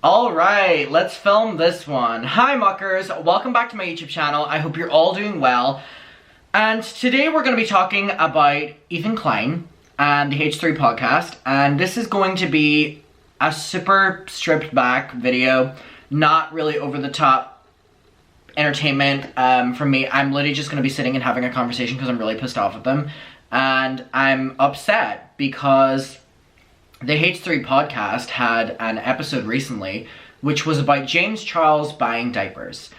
Alright, let's film this one. Hi muckers, welcome back to my YouTube channel. I hope you're all doing well. And today we're going to be talking about Ethan Klein and the H3 podcast. And this is going to be a super stripped back video. Not really over the top entertainment from me. I'm literally just going to be sitting and having a conversation because I'm really pissed off at them. And I'm upset because the H3 podcast had an episode recently which was about James Charles buying diapers.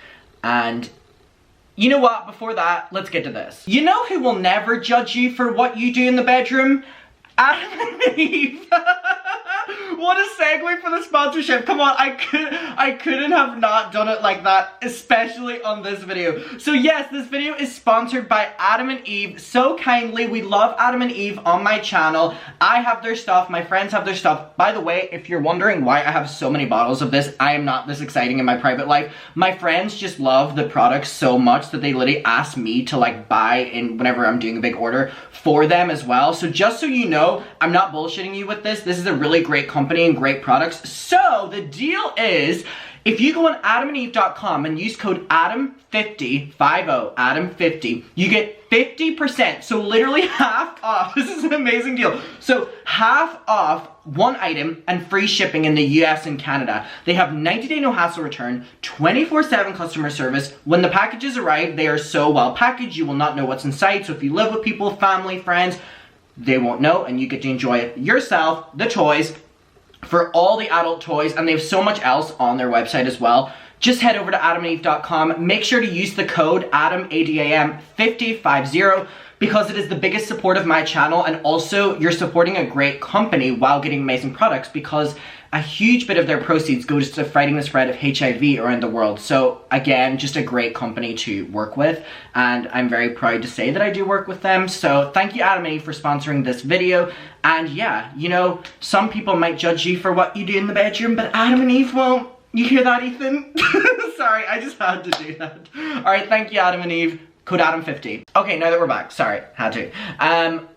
And you know what, before that, let's get to this. You know who will never judge you for what you do in the bedroom? Adam and Eve. What a segue for the sponsorship. Come on, I couldn't have not done it like that, especially on this video. So yes, this video is sponsored by Adam and Eve so kindly. We love Adam and Eve on my channel. I have their stuff, my friends have their stuff. By the way, if you're wondering why I have so many bottles of this, I am not this exciting in my private life. My friends just love the products so much that they literally ask me to like buy in whenever I'm doing a big order for them as well. So just so you know, I'm not bullshitting you with this. This is a really great company and great products. So the deal is, if you go on adamandeve.com and use code ADAM50, Adam50, you get 50%, so literally half off. This is an amazing deal. So half off one item and free shipping in the US and Canada. They have 90-day no hassle return, 24/7 customer service. When the packages arrive, they are so well packaged, you will not know what's inside. So if you live with people, family, friends, they won't know, and you get to enjoy it yourself, the toys, for all the adult toys, and they have so much else on their website as well. Just head over to adamandeve.com. Make sure to use the code ADAM, ADAM50, because it is the biggest support of my channel, and also you're supporting a great company while getting amazing products, because a huge bit of their proceeds goes to fighting the spread of HIV around the world. So again, just a great company to work with, and I'm very proud to say that I do work with them. So thank you, Adam and Eve, for sponsoring this video. And yeah, you know, some people might judge you for what you do in the bedroom, but Adam and Eve won't. You hear that, Ethan? Sorry, I just had to do that. Alright, thank you, Adam and Eve. Code Adam50. Okay, now that we're back, sorry, had to.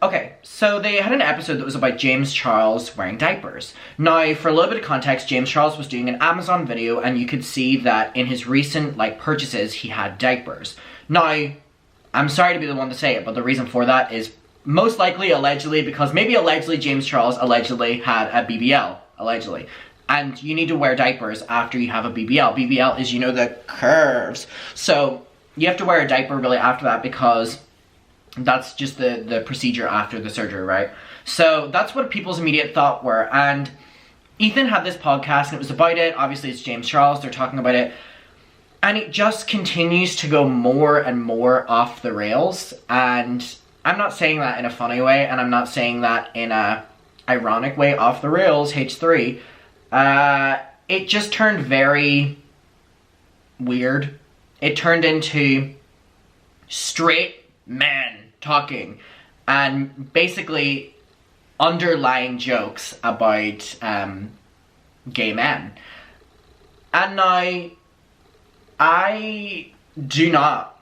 Okay, so they had an episode that was about James Charles wearing diapers. Now, for a little bit of context, James Charles was doing an Amazon video, and you could see that in his recent, purchases, he had diapers. Now, I'm sorry to be the one to say it, but the reason for that is most likely, allegedly, because maybe allegedly James Charles allegedly had a BBL, allegedly. And you need to wear diapers after you have a BBL. BBL is, you know, the curves. So you have to wear a diaper really after that, because that's just the procedure after the surgery, right? So that's what people's immediate thought were. And Ethan had this podcast and it was about it. Obviously it's James Charles, they're talking about it. And it just continues to go more and more off the rails. And I'm not saying that in a funny way, and I'm not saying that in a ironic way, off the rails, H3. It just turned very weird. It turned into straight men talking and basically underlying jokes about gay men. And now, I do not,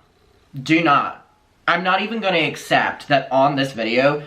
I'm not even going to accept that on this video,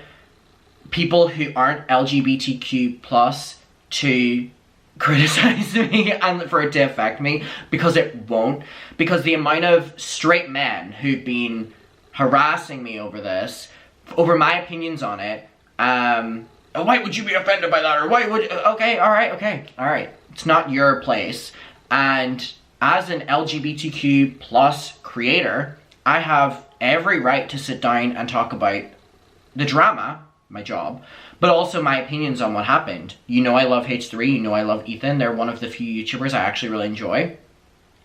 people who aren't LGBTQ+ to criticize me and for it to affect me, because it won't. Because the amount of straight men who've been harassing me over this, over my opinions on it, why would you be offended by that, or why would, okay, alright, it's not your place. And as an LGBTQ+ creator, I have every right to sit down and talk about the drama, my job, but also my opinions on what happened. You know I love H3, you know I love Ethan, they're one of the few YouTubers I actually really enjoy.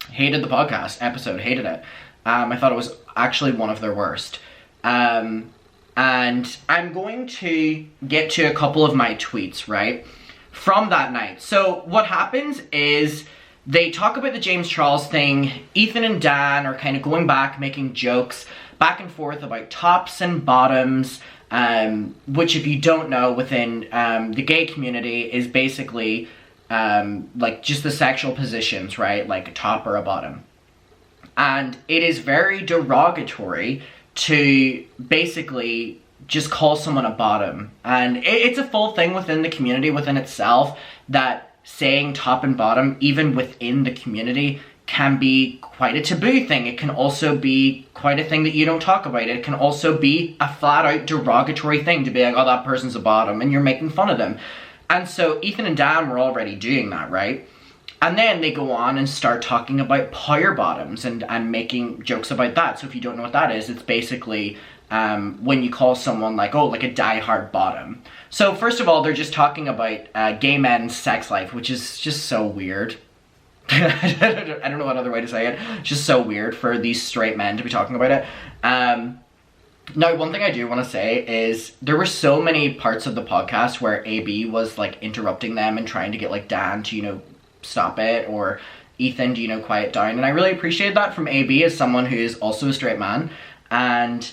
Hated the podcast episode, hated it. I thought it was actually one of their worst. And I'm going to get to a couple of my tweets, right, from that night. So what happens is they talk about the James Charles thing. Ethan and Dan are kind of going back, making jokes back and forth about tops and bottoms, which, if you don't know, within the gay community is basically just the sexual positions, right? Like a top or a bottom. And it is very derogatory to basically just call someone a bottom. And it's a full thing within the community, within itself, that saying top and bottom, even within the community, can be quite a taboo thing. It can also be quite a thing that you don't talk about. It can also be a flat out derogatory thing to be like, oh, that person's a bottom, and you're making fun of them. And so Ethan and Dan were already doing that, right? And then they go on and start talking about power bottoms and making jokes about that. So if you don't know what that is, it's basically when you call someone like, oh, like a diehard bottom. So first of all, they're just talking about gay men's sex life, which is just so weird. I don't know what other way to say it. It's just so weird for these straight men to be talking about it. Now, one thing I do want to say is there were so many parts of the podcast where AB was like interrupting them and trying to get like Dan to, you know, stop it, or Ethan to, you know, quiet down. And I really appreciate that from AB as someone who is also a straight man. And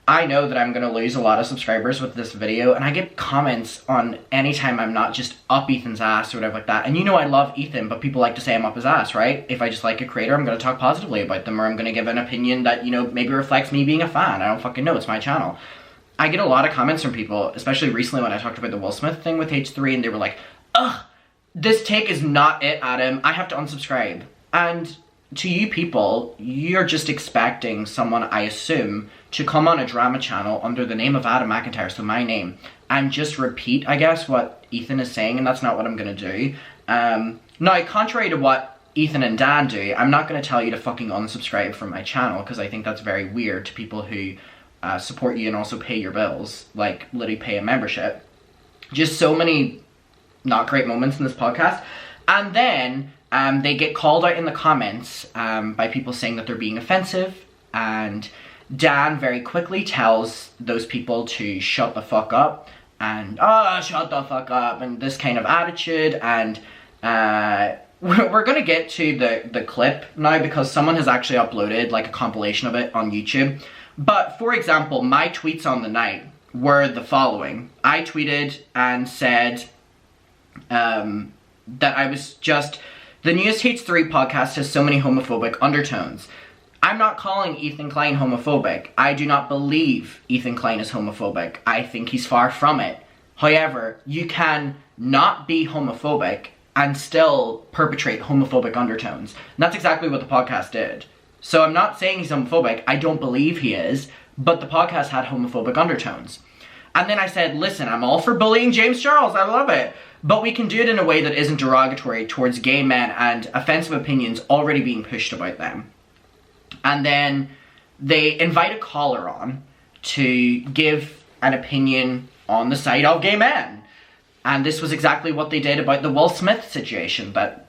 I know that I'm going to lose a lot of subscribers with this video, and I get comments on anytime I'm not just up Ethan's ass or whatever like that. And you know I love Ethan, but people like to say I'm up his ass, right? If I just like a creator, I'm going to talk positively about them, or I'm going to give an opinion that, you know, maybe reflects me being a fan. I don't fucking know, it's my channel. I get a lot of comments from people, especially recently when I talked about the Will Smith thing with H3, and they were like, ugh, this take is not it, Adam. I have to unsubscribe. And to you people, you're just expecting someone, I assume, to come on a drama channel under the name of Adam McIntyre, so my name, and just repeat, I guess, what Ethan is saying, and that's not what I'm going to do. Now, contrary to what Ethan and Dan do, I'm not going to tell you to fucking unsubscribe from my channel, because I think that's very weird to people who support you and also pay your bills, like literally pay a membership. Just so many not great moments in this podcast. And then they get called out in the comments by people saying that they're being offensive, and Dan very quickly tells those people to shut the fuck up, and shut the fuck up, and this kind of attitude. And we're gonna get to the clip now, because someone has actually uploaded like a compilation of it on YouTube. But for example, my tweets on the night were the following. I tweeted and said that I was just, the newest H3 podcast has so many homophobic undertones. I'm not calling Ethan Klein homophobic. I do not believe Ethan Klein is homophobic. I think he's far from it. However, you can not be homophobic and still perpetrate homophobic undertones. And that's exactly what the podcast did. So I'm not saying he's homophobic. I don't believe he is. But the podcast had homophobic undertones. And then I said, listen, I'm all for bullying James Charles. I love it. But we can do it in a way that isn't derogatory towards gay men and offensive opinions already being pushed about them. And then they invite a caller on to give an opinion on the side of gay men. And this was exactly what they did about the Will Smith situation. That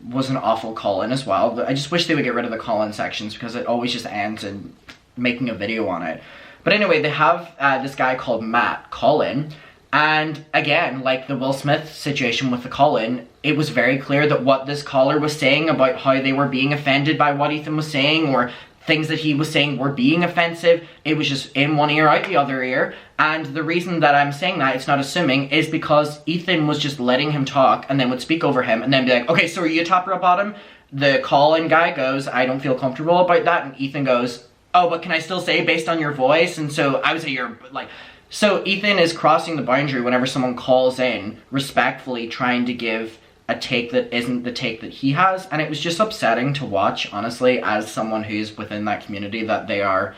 was an awful call-in as well. I just wish they would get rid of the call-in sections, because it always just ends in making a video on it. But anyway, they have this guy called Matt call in. And again, like the Will Smith situation with the call-in, it was very clear that what this caller was saying about how they were being offended by what Ethan was saying, or things that he was saying were being offensive, it was just in one ear, out the other ear. And the reason that I'm saying that, it's not assuming, is because Ethan was just letting him talk and then would speak over him and then be like, okay, so are you a top or a bottom? The call-in guy goes, I don't feel comfortable about that. And Ethan goes, oh, but can I still say based on your voice? And so I would say you're like... So Ethan is crossing the boundary whenever someone calls in, respectfully trying to give a take that isn't the take that he has. And it was just upsetting to watch, honestly, as someone who's within that community, that they are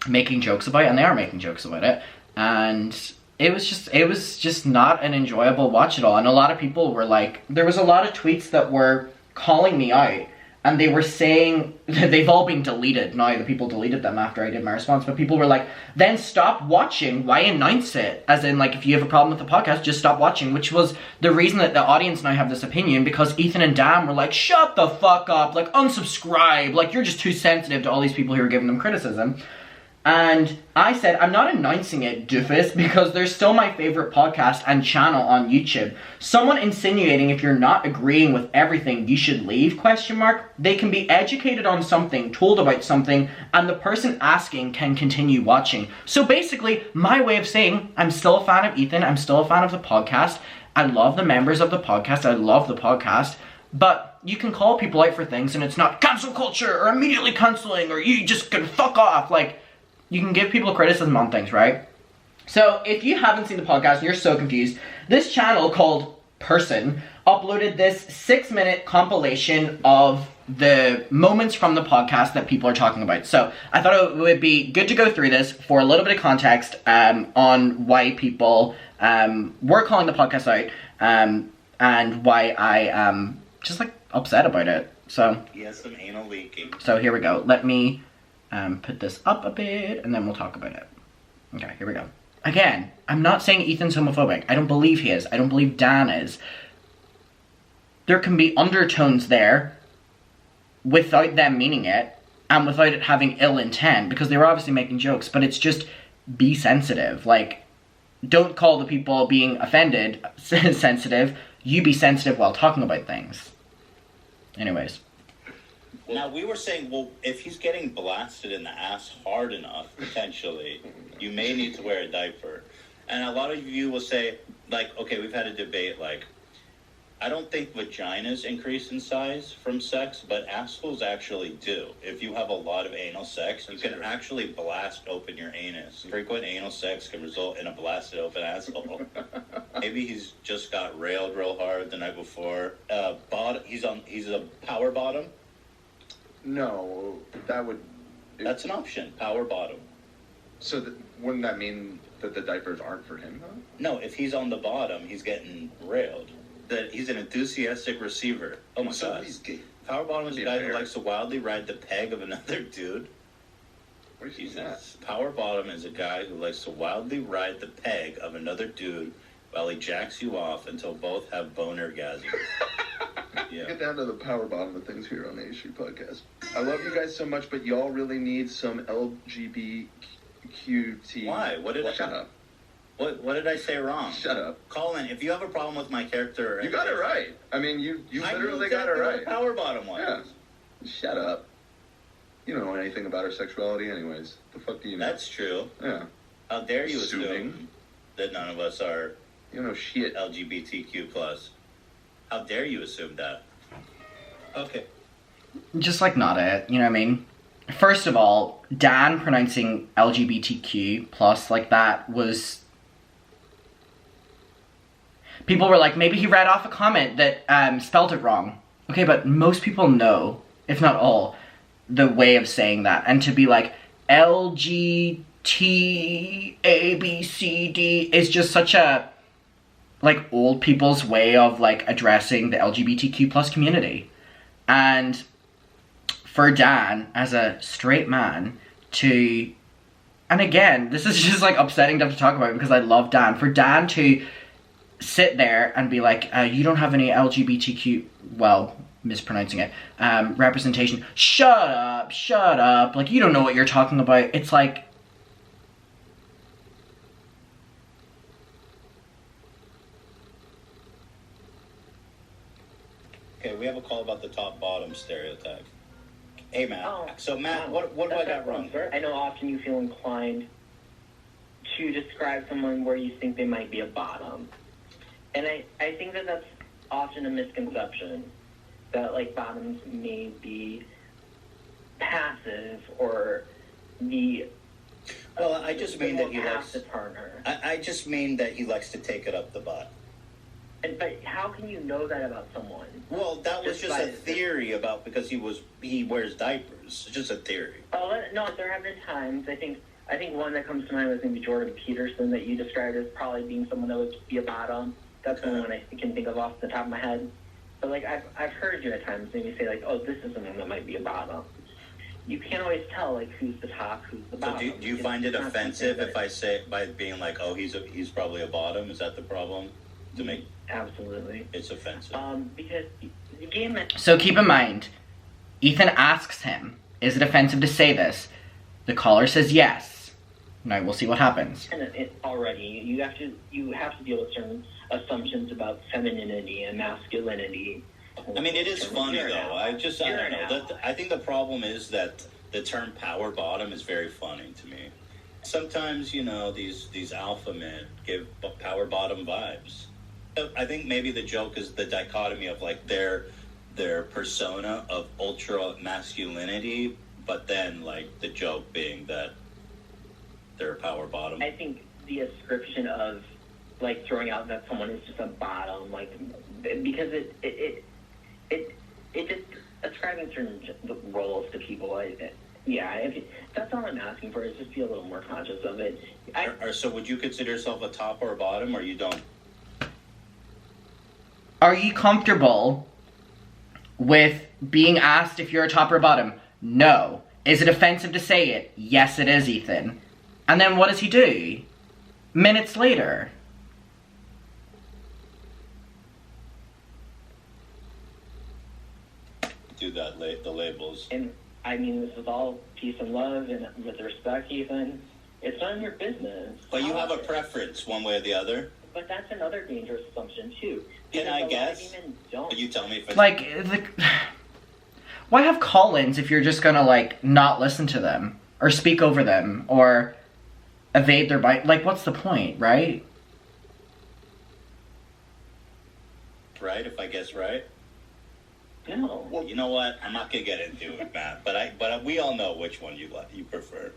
making jokes about, and they are making jokes about it. And it was just not an enjoyable watch at all. And a lot of people were like, there was a lot of tweets that were calling me out. And they were saying, they've all been deleted now, the people deleted them after I did my response, but people were like, then stop watching, why announce it? As in, like, if you have a problem with the podcast, just stop watching, which was the reason that the audience now have this opinion, because Ethan and Dan were like, shut the fuck up, like, unsubscribe, like, you're just too sensitive to all these people who are giving them criticism. And I said, I'm not announcing it, doofus, because they're still my favorite podcast and channel on YouTube. Someone insinuating if you're not agreeing with everything, you should leave, ? They can be educated on something, told about something, and the person asking can continue watching. So basically, my way of saying, I'm still a fan of Ethan, I'm still a fan of the podcast, I love the members of the podcast, I love the podcast, but you can call people out for things and it's not cancel culture, or immediately canceling, or you just can fuck off, like... You can give people criticism on things, right? So, if you haven't seen the podcast and you're so confused, this channel called person uploaded this 6-minute compilation of the moments from the podcast that people are talking about. So I thought it would be good to go through this for a little bit of context on why people were calling the podcast out and why I am just like upset about it. So he has some anal leaking. So here we go. Let me put this up a bit and then we'll talk about it. Okay, here we go. Again, I'm not saying Ethan's homophobic. I don't believe he is. I don't believe Dan is. There can be undertones there without them meaning it and without it having ill intent, because they were obviously making jokes, but it's just be sensitive. Like, don't call the people being offended sensitive. You be sensitive while talking about things. Anyways. Now, we were saying, well, if he's getting blasted in the ass hard enough, potentially, you may need to wear a diaper. And a lot of you will say, like, okay, we've had a debate, like, I don't think vaginas increase in size from sex, but assholes actually do. If you have a lot of anal sex, you can actually blast open your anus. Frequent anal sex can result in a blasted open asshole. Maybe he's just got railed real hard the night before. He's a power bottom. No, That's an option. Power bottom. So wouldn't that mean that the diapers aren't for him, though? No, if he's on the bottom, he's getting railed. That he's an enthusiastic receiver. Oh my god. He's gay. Power bottom is a guy who likes to wildly ride the peg of another dude. What is Jesus. Power bottom is a guy who likes to wildly ride the peg of another dude while he jacks you off until both have boner orgasms. Yeah. Get down to the power bottom of things here on the H3 podcast. I love you guys so much, but y'all really need some LGBTQT. Why? Shut up. What did I say wrong? Shut up. Colin, if you have a problem with my character... You got it right. I mean, you literally got it right. What power bottom was. Yeah. Shut up. You don't know anything about our sexuality anyways. The fuck do you know? That's true. Yeah. How dare you assume that none of us are... You know shit. LGBTQ+. How dare you assume that? Okay. Just like not it, you know what I mean? First of all, Dan pronouncing LGBTQ+ like that was... People were like, maybe he read off a comment that spelled it wrong. Okay, but most people know, if not all, the way of saying that. And to be like, LGTABCD is just such a, like, old people's way of, like, addressing the LGBTQ+ community. And for Dan, as a straight man, to... And again, this is just, like, upsetting to have to talk about because I love Dan. For Dan to sit there and be like, you don't have any LGBTQ, well, mispronouncing it, representation. Shut up. Like, you don't know what you're talking about. It's like... Okay, we have a call about the top-bottom stereotype. Hey, Matt. Oh, So, Matt, what do I got wrong? I know often you feel inclined to describe someone where you think they might be a bottom. And I think that that's often a misconception, that, like, bottoms may be passive or the... Well, I just mean that he likes... passive partner. I just mean that he likes to take it up the butt. But how can you know that about someone? Well, that was just a theory about because he wears diapers. It's just a theory. Oh no, there have been times. I think one that comes to mind was maybe Jordan Peterson that you described as probably being someone that would be a bottom. That's the only one I can think of off the top of my head. But like I've heard you at times maybe say like, oh, this is someone that might be a bottom. You can't always tell like who's the top, who's the bottom. So do you find it offensive if I say by being like, oh, he's probably a bottom? Is that the problem? To make absolutely, it's offensive. Because the game. So keep in mind, Ethan asks him, "Is it offensive to say this?" The caller says yes. Now we'll see what happens. And already, you have to deal with certain assumptions about femininity and masculinity. I mean, it is funny though. I don't know. I think the problem is that the term power bottom is very funny to me. Sometimes, you know, these alpha men give power bottom vibes. I think maybe the joke is the dichotomy of like their persona of ultra masculinity, but then like the joke being that they're a power bottom. I think the ascription of like throwing out that someone is just a bottom, like because it just ascribing certain roles to people. That's all I'm asking for is just be a little more conscious of it. So would you consider yourself a top or a bottom, or you don't? Are you comfortable with being asked if you're a top or bottom? No. Is it offensive to say it? Yes, it is, Ethan. And then what does he do? Minutes later. Do that, the labels. And I mean, this is all peace and love and with respect, Ethan. It's none of your business. But you have a preference, one way or the other. But that's another dangerous assumption, too. Can I guess? A lot of women don't. But you tell me if it's... Like, why have call-ins if you're just gonna, like, not listen to them? Or speak over them? Or evade their bite? Like, what's the point, right? Right, if I guess right? No. Well, you know what? I'm not gonna get into it, Matt. But we all know which one you prefer.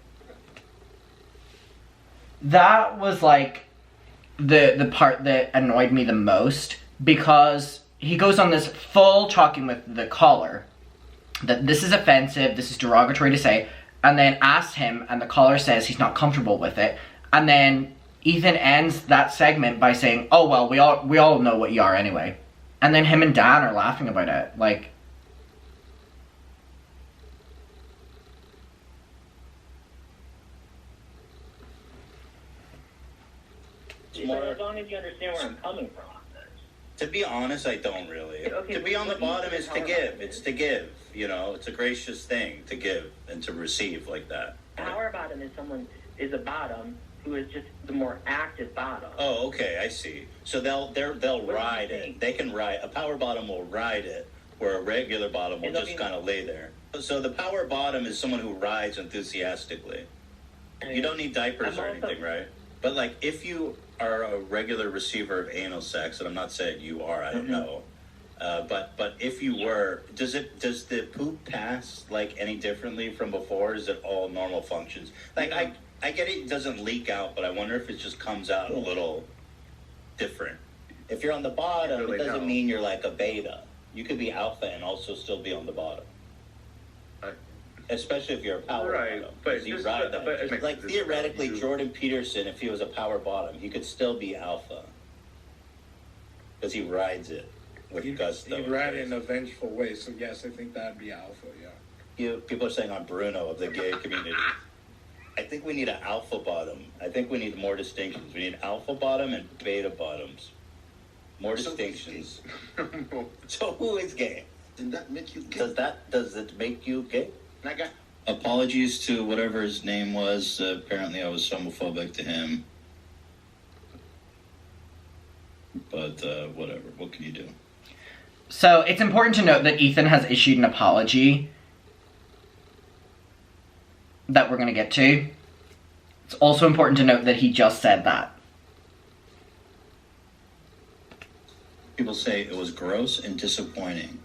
That was, like, the part that annoyed me the most, because he goes on this full talking with the caller that this is offensive, this is derogatory to say, and then asks him, and the caller says he's not comfortable with it, and then Ethan ends that segment by saying, oh well, we all know what you are anyway, and then him and Dan are laughing about it, like... As long as you understand where I'm coming from. To be honest, I don't really. Okay, to be on the bottom is to give. bottom? It's to give. You know, it's a gracious thing to give and to receive like that. Power bottom is a bottom who is just the more active bottom. Oh, okay, I see. So they'll ride it. They can ride. A power bottom will ride it, where a regular bottom will just kind of lay there. So the power bottom is someone who rides enthusiastically. You don't need diapers or anything, right? But like, if you are a regular receiver of anal sex, and I'm not saying you are, I don't know. But if you were, does the poop pass like any differently from before? Is it all normal functions? Like I get it doesn't leak out, but I wonder if it just comes out a little different. If you're on the bottom, it doesn't mean you're like a beta. You could be alpha and also still be on the bottom. Especially if you're a power bottom. But you ride that. Like theoretically, Jordan Peterson, if he was a power bottom, he could still be alpha. Because he rides it with gusto. He'd ride it in a vengeful way, so yes, I think that'd be alpha, yeah. People are saying I'm Bruno of the gay community. I think we need an alpha bottom. I think we need more distinctions. We need alpha bottom and beta bottoms. More distinctions. So who is gay? Did that make you gay? Does it make you gay? Apologies to whatever his name was. Apparently I was homophobic to him. But whatever. What can you do? So it's important to note that Ethan has issued an apology that we're going to get to. It's also important to note that he just said that. People say it was gross and disappointing.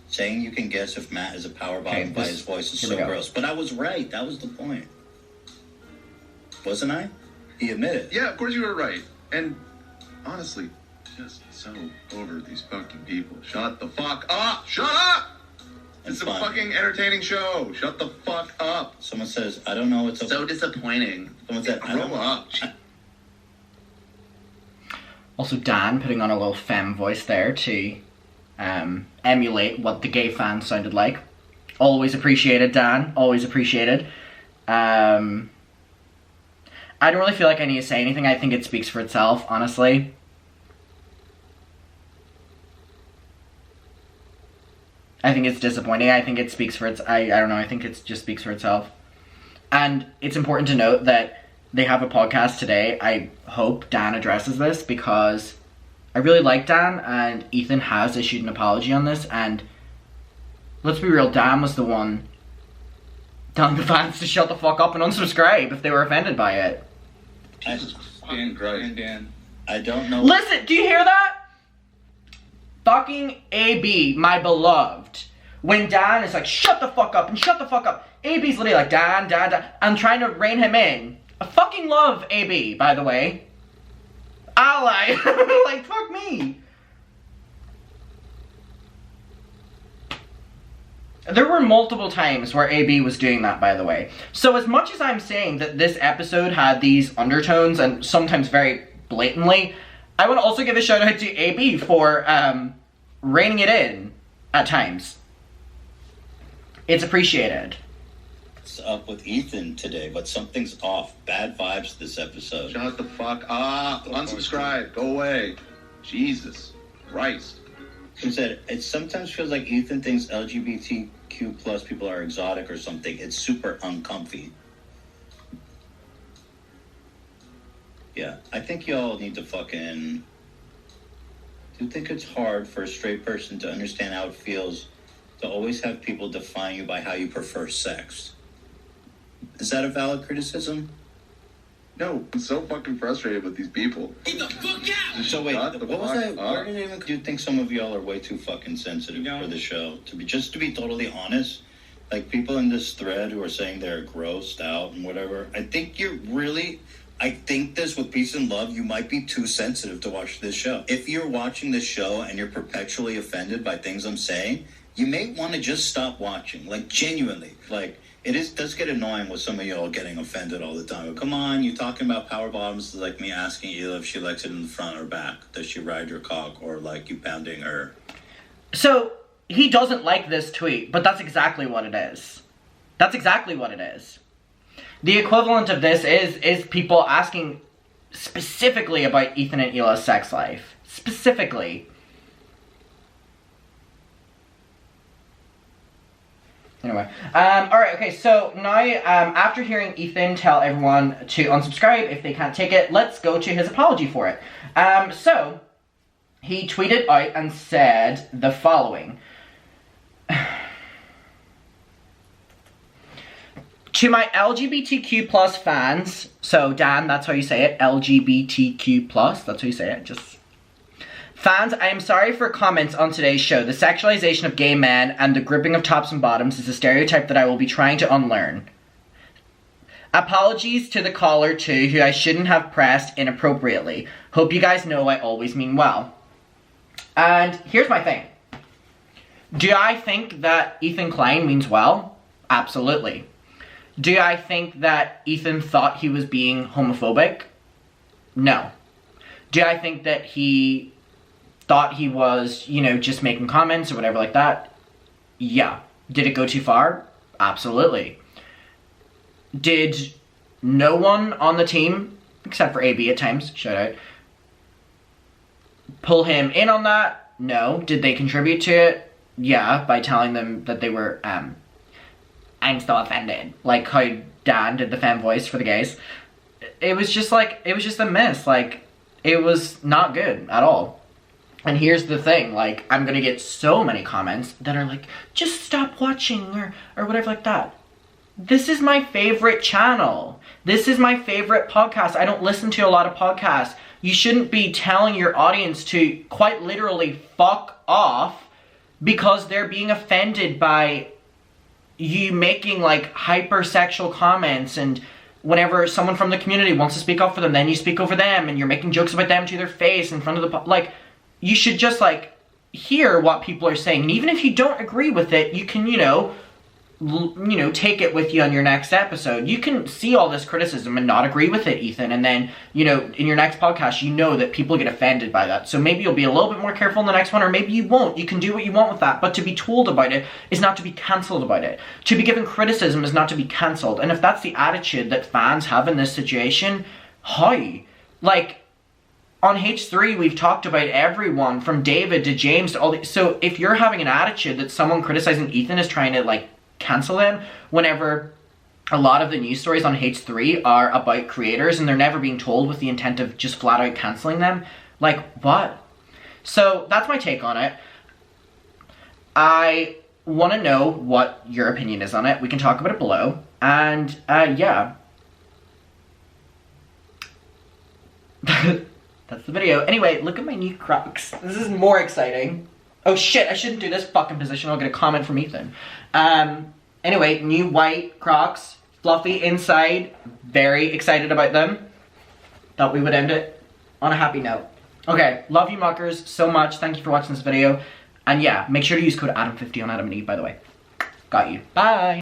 Saying you can guess if Matt is a power bottom by his voice is so gross. But I was right. That was the point. Wasn't I? He admitted. Yeah, of course you were right. And honestly, just so over these fucking people. Shut the fuck up! Shut up! It's a fucking entertaining show. Shut the fuck up. Someone says, I don't know what's up. So disappointing. Someone said, grow up. Also, Dan putting on a little femme voice there to emulate what the gay fans sounded like. Always appreciated, Dan. Always appreciated. I don't really feel like I need to say anything. I think it speaks for itself, honestly. I think it's disappointing. I think it speaks for I don't know. I think it just speaks for itself. And it's important to note that they have a podcast today. I hope Dan addresses this because I really like Dan, and Ethan has issued an apology on this, and let's be real, Dan was the one telling the fans to shut the fuck up and unsubscribe if they were offended by it. Jesus fucking Christ. Dan. I don't know. Listen, do you hear that? Fucking AB, my beloved. When Dan is like, shut the fuck up and shut the fuck up. AB's literally like, Dan. I'm trying to rein him in. I fucking love AB, by the way. ally. Like, fuck me. There were multiple times where AB was doing that, by the way. So as much as I'm saying that this episode had these undertones, and sometimes very blatantly, I want to also give a shout out to AB for reining it in at times. It's appreciated. What's up with Ethan today? But something's off. Bad vibes this episode. Shut the fuck up. Unsubscribe. Go away. Jesus Christ. He said, it sometimes feels like Ethan thinks LGBTQ plus people are exotic or something. It's super uncomfy. Yeah, I think y'all need to fucking... Do you think it's hard for a straight person to understand how it feels to always have people define you by how you prefer sex? Is that a valid criticism? No, I'm so fucking frustrated with these people. Get the fuck out! So wait, Shut the what was fuck that? up. Where did even... Do you think some of y'all are way too fucking sensitive for the show? Just to be totally honest, like people in this thread who are saying they're grossed out and whatever, I think you're really... I think this with peace and love, you might be too sensitive to watch this show. If you're watching this show and you're perpetually offended by things I'm saying, you may want to just stop watching. Like, genuinely. Like, does get annoying with some of y'all getting offended all the time. Come on, you're talking about power bottoms. It's like me asking Ela if she likes it in the front or back. Does she ride your cock, or like you pounding her? So, he doesn't like this tweet, but that's exactly what it is. That's exactly what it is. The equivalent of this is people asking specifically about Ethan and Ela's sex life. Specifically. Anyway, alright, okay, so now, after hearing Ethan tell everyone to unsubscribe if they can't take it, let's go to his apology for it. So, he tweeted out and said the following. To my LGBTQ plus fans, so Dan, that's how you say it, LGBTQ plus, that's how you say it, just... Fans, I am sorry for comments on today's show. The sexualization of gay men and the gripping of tops and bottoms is a stereotype that I will be trying to unlearn. Apologies to the caller too, who I shouldn't have pressed inappropriately. Hope you guys know I always mean well. And here's my thing. Do I think that Ethan Klein means well? Absolutely. Do I think that Ethan thought he was being homophobic? No. Do I think that he thought he was, you know, just making comments or whatever like that? Yeah. Did it go too far? Absolutely. Did no one on the team, except for AB at times, shout out, pull him in on that? No. Did they contribute to it? Yeah, by telling them that they were, I'm still offended. Like how Dan did the fan voice for the gays. It was just like, it was just a miss. Like, it was not good at all. And here's the thing, like, I'm gonna get so many comments that are like, just stop watching or whatever like that. This is my favorite channel. This is my favorite podcast. I don't listen to a lot of podcasts. You shouldn't be telling your audience to quite literally fuck off because they're being offended by you making like hypersexual comments, and whenever someone from the community wants to speak up for them, then you speak over them and you're making jokes about them to their face in front of the like, you should just like hear what people are saying, and even if you don't agree with it, you can, you know, take it with you on your next episode. You can see all this criticism and not agree with it, Ethan, and then, you know, in your next podcast, you know that people get offended by that. So maybe you'll be a little bit more careful in the next one, or maybe you won't. You can do what you want with that, but to be told about it is not to be cancelled about it. To be given criticism is not to be cancelled. And if that's the attitude that fans have in this situation, how? Like, on H3, we've talked about everyone from David to James to all the... So if you're having an attitude that someone criticizing Ethan is trying to, like, cancel them, whenever a lot of the news stories on H3 are about creators and they're never being told with the intent of just flat out cancelling them, like, what? So that's my take on it. I want to know what your opinion is on it. We can talk about it below. And, yeah. That's the video. Anyway, look at my new Crocs. This is more exciting. Oh shit, I shouldn't do this fucking position. I'll get a comment from Ethan. Anyway, new white Crocs. Fluffy inside. Very excited about them. Thought we would end it on a happy note. Okay, love you muckers so much. Thank you for watching this video. And yeah, make sure to use code Adam50 on Adam and Eve, by the way. Got you. Bye.